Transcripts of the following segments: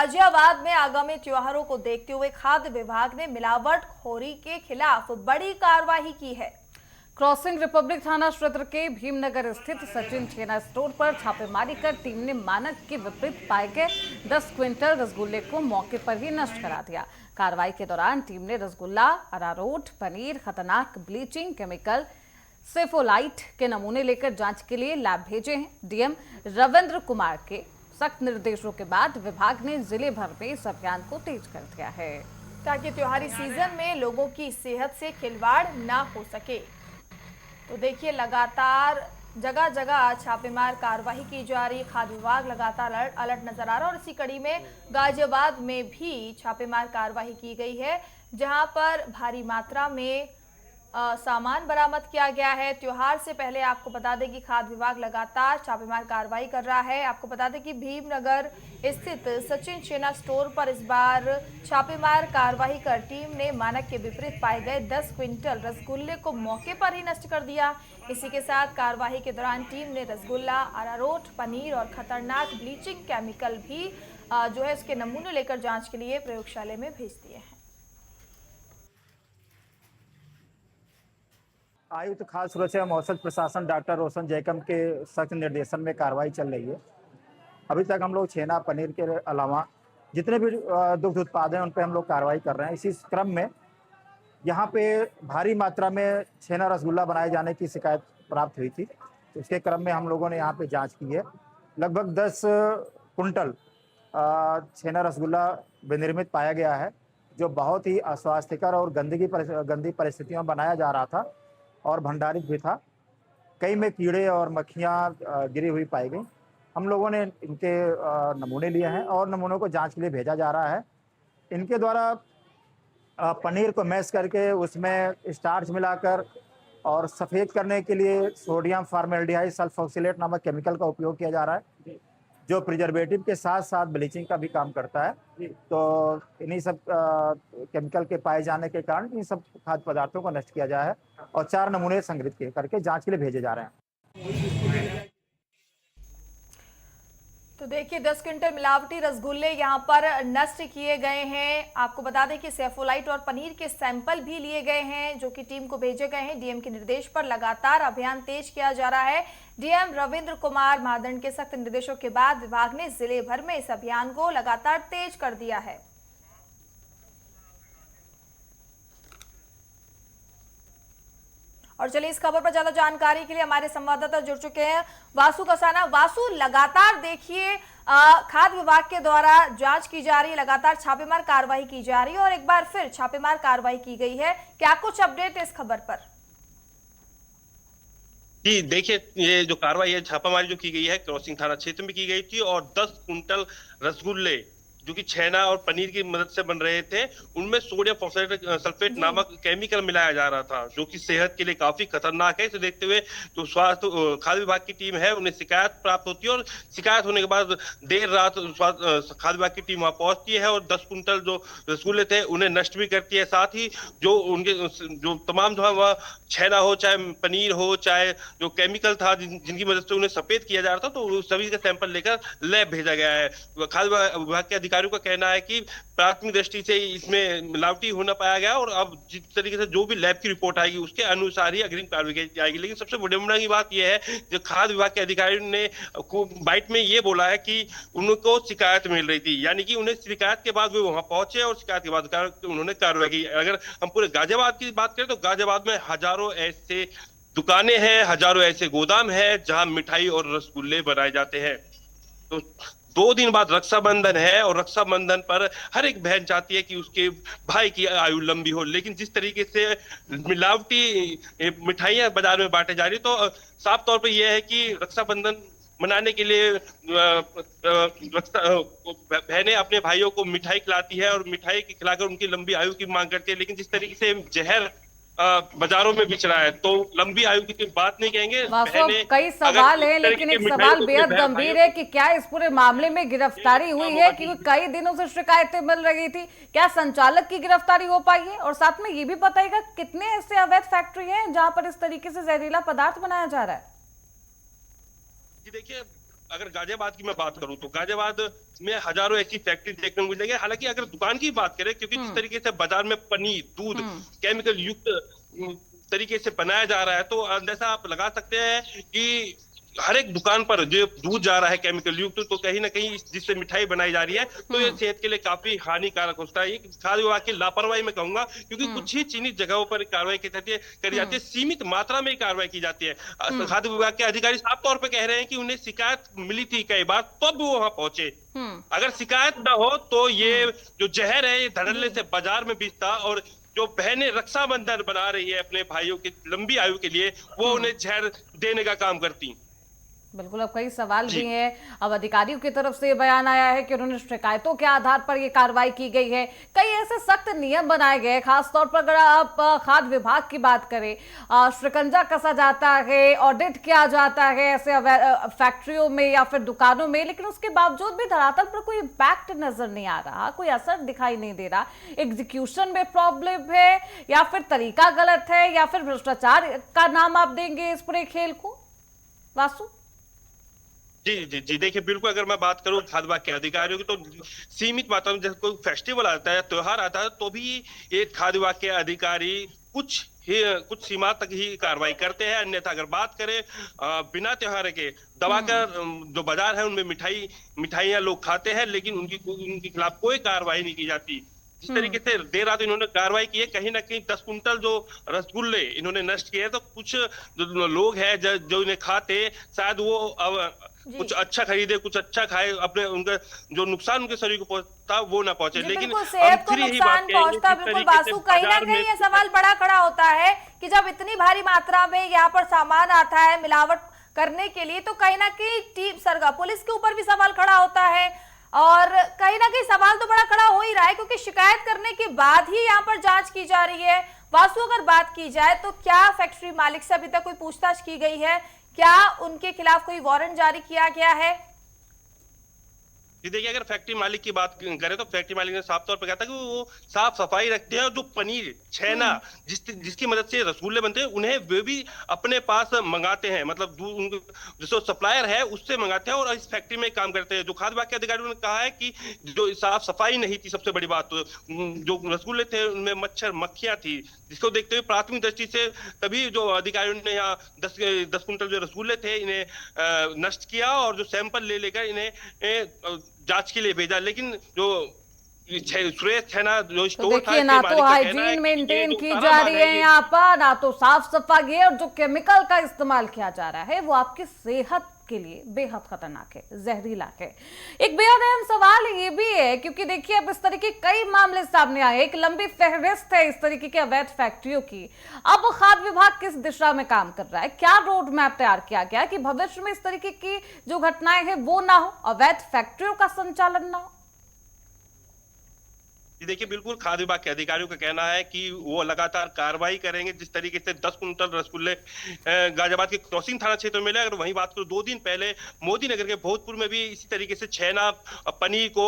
गाजियाबाद में आगामी त्योहारों को देखते हुए खाद्य विभाग ने मिलावटखोरी के खिलाफ बड़ी कार्रवाई की है। क्रॉसिंग रिपब्लिक थाना क्षेत्र के भीमनगर स्थित सचिन छेना स्टोर पर छापेमारी कर टीम ने मानक के विपरीत पाए गए 10 क्विंटल रसगुल्ले को मौके पर ही नष्ट करा दिया। कार्रवाई के दौरान टीम ने रसगुल्ला, अरारोट, पनीर, खतरनाक ब्लीचिंग केमिकल सेफोलाइट के नमूने लेकर जांच के लिए लैब भेजे हैं। डीएम रविंद्र कुमार के सख्त निर्देशों के बाद विभाग ने जिले भर में इस अभियान को तेज कर दिया है ताकि त्योहारी सीजन में लोगों की सेहत से खिलवाड़ ना हो सके। तो देखिए, लगातार जगह जगह छापेमार कार्रवाई की जा रही। खाद्य विभाग लगातार अलर्ट नजर आ रहा है और इसी कड़ी में गाजियाबाद में भी छापेमार कार्रवाई की गई है, जहां पर भारी मात्रा में सामान बरामद किया गया है। त्योहार से पहले आपको बता दें कि खाद्य विभाग लगातार छापेमार कार्रवाई कर रहा है। आपको बता दें कि भीमनगर स्थित सचिन छेना स्टोर पर इस बार छापेमार कार्रवाई कर टीम ने मानक के विपरीत पाए गए 10 क्विंटल रसगुल्ले को मौके पर ही नष्ट कर दिया। इसी के साथ कार्रवाई के दौरान टीम ने रसगुल्ला, अरारोट, पनीर और खतरनाक ब्लीचिंग केमिकल भी जो है उसके नमूने लेकर जांच के लिए प्रयोगशाला में भेज दिए हैं। आयुक्त खाद्य सुरक्षा एवं औषध प्रशासन डॉक्टर रोशन जयकम के सख्त निर्देशन में कार्रवाई चल रही है। अभी तक हम लोग छेना, पनीर के अलावा जितने भी दुग्ध उत्पाद हैं उन पे हम लोग कार्रवाई कर रहे हैं। इसी क्रम में यहाँ पे भारी मात्रा में छेना रसगुल्ला बनाए जाने की शिकायत प्राप्त हुई थी। इसके क्रम में हम लोगों ने यहाँ पे जाँच की है। लगभग 10 कुंटल छेना रसगुल्ला विनिर्मित पाया गया है, जो बहुत ही अस्वास्थ्यकर और गंदी परिस्थितियों में बनाया जा रहा था और भंडारित भी था। कई में कीड़े और मक्खियां गिरी हुई पाई गई। हम लोगों ने इनके नमूने लिए हैं और नमूनों को जांच के लिए भेजा जा रहा है। इनके द्वारा पनीर को मैश करके उसमें स्टार्च मिलाकर और सफ़ेद करने के लिए सोडियम फॉर्मेल्डिहाइड सल्फोक्सिलेट नामक केमिकल का उपयोग किया जा रहा है, जो प्रिजर्वेटिव के साथ साथ ब्लीचिंग का भी काम करता है। तो इन्हीं सब केमिकल के पाए जाने के कारण इन सब खाद्य पदार्थों को नष्ट किया जाए है और 4 नमूने संग्रहित करके जांच के लिए भेजे जा रहे हैं। तो देखिए, 10 क्विंटल मिलावटी रसगुल्ले यहां पर नष्ट किए गए हैं। आपको बता दें कि सेफोलाइट और पनीर के सैंपल भी लिए गए हैं, जो कि टीम को भेजे गए हैं। डीएम के निर्देश पर लगातार अभियान तेज किया जा रहा है। डीएम रविंद्र कुमार महादंड के सख्त निर्देशों के बाद विभाग ने जिले भर में इस अभियान को लगातार तेज कर दिया है। और चलिए, इस खबर पर ज्यादा जानकारी के लिए हमारे संवाददाता जुड़ चुके हैं, वासु कसाना। वासु, लगातार देखिए खाद्य विभाग के द्वारा जांच की जा रही है, लगातार छापेमार कार्रवाई की जा रही है और एक बार फिर छापेमार कार्रवाई की गई है। क्या कुछ अपडेट है इस खबर पर? जी देखिए, ये जो कार्रवाई है, छापामारी जो की गई है क्रॉसिंग थाना क्षेत्र में की गई थी और 10 कुंटल रसगुल्ले जो कि छेना और पनीर की मदद से बन रहे थे, उनमें सोडियम सल्फेट नामक केमिकल मिलाया जा रहा था, जो कि सेहत के लिए काफी खतरनाक है। इसे देखते हुए जो स्वास्थ्य खाद्य विभाग की टीम है, उन्हें शिकायत प्राप्त होती है और शिकायत होने के बाद देर रात खाद्य विभाग की टीम वहां पहुंचती है और 10 कुंटल जो रसगुल्ले थे उन्हें नष्ट भी करती है। साथ ही जो उनके जो तमाम छेना हो, चाहे पनीर हो, चाहे जो केमिकल था जिनकी मदद से उन्हें सफेद किया जा रहा था, तो सभी का सैंपल लेकर लैब भेजा गया है। खाद्य विभाग के अधिकारियों का कहना है कि प्राथमिक दृष्टि से इसमें मिलावटी होना पाया गया और अब जिस तरीके से जो भी लैब की रिपोर्ट आएगी उसके अनुसार ही अग्रिम कार्रवाई की जाएगी। लेकिन सबसे विडंबना की बात यह है कि खाद्य विभाग के अधिकारियों ने बाइट में ये बोला है कि उनको शिकायत मिल रही थी, यानी कि उन्हें शिकायत के बाद वे वहां पहुंचे और शिकायत के बाद उन्होंने कार्रवाई की। अगर हम पूरे गाजियाबाद की बात करें तो गाजियाबाद में हजारों ऐसे दुकानें हैं, हजारों ऐसे गोदाम हैं जहां मिठाई और रसगुल्ले बनाए जाते हैं। तो 2 दिन बाद रक्षाबंधन है और रक्षाबंधन पर हर एक बहन चाहती है कि उसके भाई की आयु लंबी हो, लेकिन जिस तरीके से मिलावटी मिठाइयां बाजार में बांटे जा रही, तो साफ तौर पर यह है कि रक्षाबंधन मनाने के लिए बहनें अपने भाइयों को मिठाई खिलाती है और मिठाई खिलाकर उनकी लंबी आयु की मांग करती है। लेकिन जिस तरीके से जहर बाजारों में बिछ रहा है, तो लंबी आयु की बात नहीं कहेंगे। कई सवाल है, लेकिन एक सवाल बेहद गंभीर है कि क्या इस पूरे मामले में गिरफ्तारी हुई है? क्योंकि कई दिनों से शिकायतें मिल रही थी, क्या संचालक की गिरफ्तारी हो पाई है? और साथ में ये भी बताइएगा कितने ऐसे अवैध फैक्ट्री हैं जहां पर इस तरीके से जहरीला पदार्थ बनाया जा रहा है? जी देखिए, अगर गाजियाबाद की मैं बात करूं तो गाजियाबाद में हजारों ऐसी फैक्ट्री देखने को मिलेंगे। हालांकि अगर दुकान की बात करें, क्योंकि जिस तरीके से बाजार में पनीर, दूध केमिकल युक्त तरीके से बनाया जा रहा है, तो अंदाजा आप लगा सकते हैं कि हर एक दुकान पर जो दूध जा रहा है केमिकल युक्त, तो कहीं ना कहीं जिससे मिठाई बनाई जा रही है, तो ये सेहत के लिए काफी हानिकारक होता है। ये खाद्य विभाग की लापरवाही में कहूंगा, क्योंकि कुछ ही चिन्हित जगहों पर कार्रवाई की जाती है, सीमित मात्रा में कार्रवाई की जाती है। खाद्य विभाग के अधिकारी साफ तौर पर कह रहे हैं कि उन्हें शिकायत मिली थी कई बार, तब वो वहां पहुंचे। अगर शिकायत ना हो तो ये जो जहर है ये धड़ल्ले से बाजार में बिकता, और जो बहनें रक्षाबंधन बना रही है अपने भाइयों की लंबी आयु के लिए, वो उन्हें जहर देने का काम करती। बिल्कुल, अब कई सवाल भी हैं। अब अधिकारियों की तरफ से बयान आया है कि उन्होंने शिकायतों के आधार पर ये कार्रवाई की गई है। कई ऐसे सख्त नियम बनाए गए, खासतौर पर अगर आप खाद्य विभाग की बात करें, शिकंजा कसा जाता है, ऑडिट किया जाता है ऐसे फैक्ट्रियों में या फिर दुकानों में, लेकिन उसके बावजूद भी धरातल पर कोई इम्पैक्ट नजर नहीं आ रहा, कोई असर दिखाई नहीं दे रहा। एग्जीक्यूशन में प्रॉब्लम है, या फिर तरीका गलत है, या फिर भ्रष्टाचार का नाम आप देंगे इस पूरे खेल को, वासु? जी जी जी, देखिए बिल्कुल, अगर मैं बात करूं खाद्य विभाग के अधिकारियों की, तो सीमित मात्रा में जब कोई फेस्टिवल आता है, त्योहार आता है, तो भी ये खाद्य विभाग के अधिकारी कुछ सीमा तक ही कार्रवाई करते हैं। अन्यथा अगर बात करें बिना त्योहार के दबाकर जो बाजार है उनमें मिठाइयां लोग खाते हैं, लेकिन उनके खिलाफ कोई कार्रवाई नहीं की जाती। जिस तरीके से देर रात इन्होंने कार्रवाई की है, कहीं ना कहीं 10 कुंटल जो रसगुल्ले इन्होंने नष्ट किए, तो कुछ जो लोग हैं जो इन्हें खाते, शायद वो अब कुछ अच्छा खरीदे, कुछ अच्छा खाए, अपने उनका जो नुकसान उनके शरीर को पहुंचता वो ना पहुंचे। लेकिन सेहत को नुकसान पहुंचता, बिल्कुल वासु, कहीं ना कहीं ये सवाल बड़ा खड़ा होता है कि जब इतनी भारी मात्रा में यहाँ पर सामान आता है मिलावट करने के लिए, तो कहीं ना कहीं टीम सरगा पुलिस के ऊपर भी सवाल खड़ा होता है। और कहीं ना कहीं सवाल तो बड़ा खड़ा हो ही रहा है, क्योंकि शिकायत करने के बाद ही यहाँ पर जांच की जा रही है। वासु, अगर बात की जाए तो क्या फैक्ट्री मालिक से अभी तक कोई पूछताछ की गई है? क्या उनके खिलाफ कोई वारंट जारी किया गया है? जी देखिए, अगर फैक्ट्री मालिक की बात करें तो फैक्ट्री मालिक ने साफ तौर पर कहा था कि वो साफ सफाई रखते हैं, और जो पनीर, छेना जिसकी मदद से रसगुल्ले बनते हैं, उन्हें वे भी अपने पास मंगाते हैं, मतलब जो सप्लायर है उससे मंगाते हैं, और इस फैक्ट्री में काम करते हैं। जो खाद्य विभाग के अधिकारियों ने कहा है कि जो साफ सफाई नहीं थी, सबसे बड़ी बात तो जो रसगुल्ले थे उनमें मच्छर मक्खियां थी, जिसको देखते हुए प्राथमिक दृष्टि से तभी जो अधिकारियों ने यहाँ 10 कुंटल जो रसगुल्ले थे इन्हें नष्ट किया, और जो सैंपल ले लेकर इन्हें जांच के लिए भेजा। लेकिन जो सुरेश छेना जो स्टोर था, देखिए, ना तो हाइजीन मेंटेन की जा रही है यहाँ पर, ना तो साफ सफाई है, और जो केमिकल का इस्तेमाल किया जा रहा है वो आपकी सेहत के लिए बेहद खतरनाक है, जहरीला है। एक बेहद अहम सवाल ये भी है, क्योंकि देखिए अब इस तरीके कई मामले सामने आए, एक लंबी फहरिस्त है इस तरीके के अवैध फैक्ट्रियों की। अब खाद्य विभाग किस दिशा में काम कर रहा है? क्या रोड मैप तैयार किया गया कि भविष्य में इस तरीके की जो घटनाएं हैं वो ना हो, अवैध फैक्ट्रियों का संचालन ना हो? देखिए, बिल्कुल खाद्य विभाग के अधिकारियों का कहना है कि वो लगातार कार्रवाई करेंगे। जिस तरीके से 10 कुंटल रसगुल्ले गाजियाबाद के क्रॉसिंग थाना क्षेत्र में मिले, अगर वहीं बात करूं 2 दिन पहले मोदी नगर के भोजपुर में भी इसी तरीके से छेना पनीर को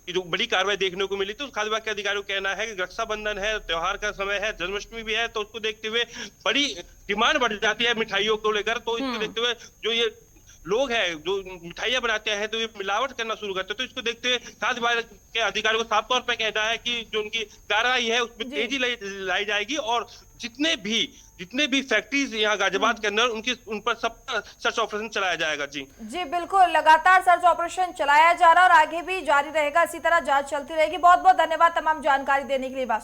जो बड़ी कार्रवाई देखने को मिली। तो खाद्य विभाग के अधिकारियों का कहना है कि रक्षाबंधन है, त्योहार का समय है, जन्माष्टमी भी है, तो उसको देखते हुए बड़ी डिमांड बढ़ जाती है मिठाइयों को लेकर। तो इसको देखते हुए जो ये लोग हैं जो मिठाइयां बनाते हैं, तो ये मिलावट करना शुरू करते हैं। तो इसको देखते हुए खाद्य विभाग के अधिकारियों को साफ तौर पर कहना है कि जो उनकी कार्रवाई है उसमें तेजी लाई जाएगी, और जितने भी फैक्ट्रीज यहाँ गाजियाबाद के अंदर उन पर सब सर्च ऑपरेशन चलाया जाएगा। जी जी बिल्कुल, लगातार सर्च ऑपरेशन चलाया जा रहा है और आगे भी जारी रहेगा, इसी तरह जांच चलती रहेगी। बहुत बहुत धन्यवाद तमाम जानकारी देने के लिए वासु।